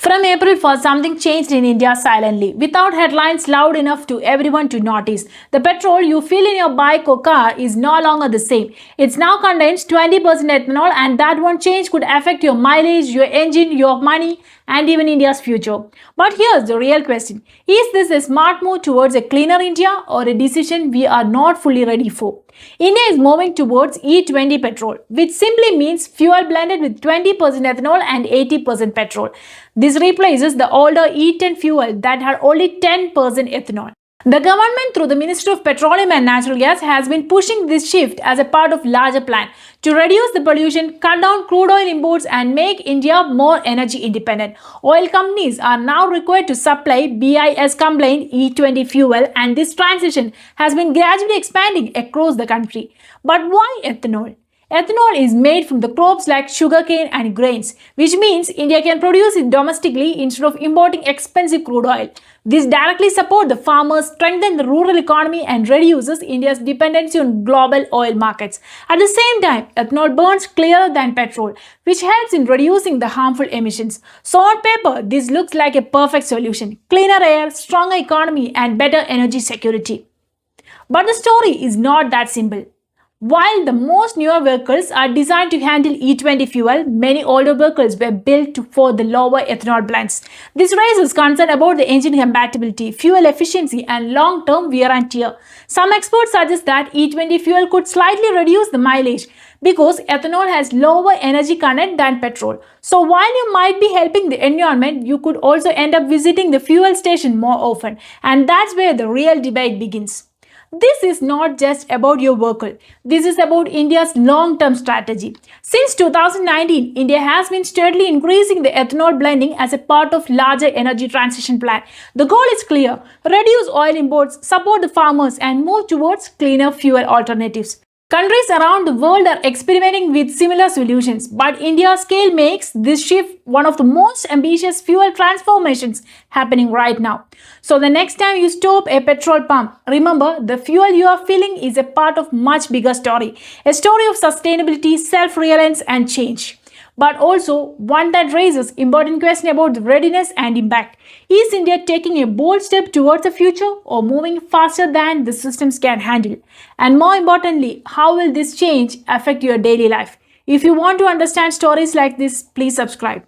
From April 1st, something changed in India silently, without headlines loud enough to everyone to notice. The petrol you fill in your bike or car is no longer the same. It's now contains 20% ethanol, and that one change could affect your mileage, your engine, your money, and even India's future. But here's the real question. Is this a smart move towards a cleaner India or a decision we are not fully ready for? India is moving towards E20 petrol, which simply means fuel blended with 20% ethanol and 80% petrol. This replaces the older E10 fuel that had only 10% ethanol. The government, through the Ministry of Petroleum and Natural Gas, has been pushing this shift as a part of larger plan to reduce the pollution, cut down crude oil imports, and make India more energy independent. Oil companies are now required to supply BIS-compliant E20 fuel, and this transition has been gradually expanding across the country. But why ethanol? Ethanol is made from the crops like sugarcane and grains, which means India can produce it domestically instead of importing expensive crude oil. This directly supports the farmers, strengthens the rural economy, and reduces India's dependency on global oil markets. At the same time, ethanol burns clearer than petrol, which helps in reducing the harmful emissions. So on paper, this looks like a perfect solution: cleaner air, stronger economy, and better energy security. But the story is not that simple. While the most newer vehicles are designed to handle E20 fuel, many older vehicles were built for the lower ethanol blends. This raises concern about the engine compatibility, fuel efficiency, and long-term wear and tear. Some experts suggest that E20 fuel could slightly reduce the mileage because ethanol has lower energy content than petrol. So while you might be helping the environment, you could also end up visiting the fuel station more often. And that's where the real debate begins. This is not just about your vehicle. This is about India's long-term strategy. Since 2019, India has been steadily increasing the ethanol blending as a part of larger energy transition plan. The goal is clear: reduce oil imports, support the farmers, and move towards cleaner fuel alternatives. Countries around the world are experimenting with similar solutions, but India's scale makes this shift one of the most ambitious fuel transformations happening right now. So the next time you stop a petrol pump, remember the fuel you are filling is a part of much bigger story, a story of sustainability, self-reliance, and change, but also one that raises important questions about the readiness and impact. Is India taking a bold step towards the future or moving faster than the systems can handle? And more importantly, how will this change affect your daily life? If you want to understand stories like this, please subscribe.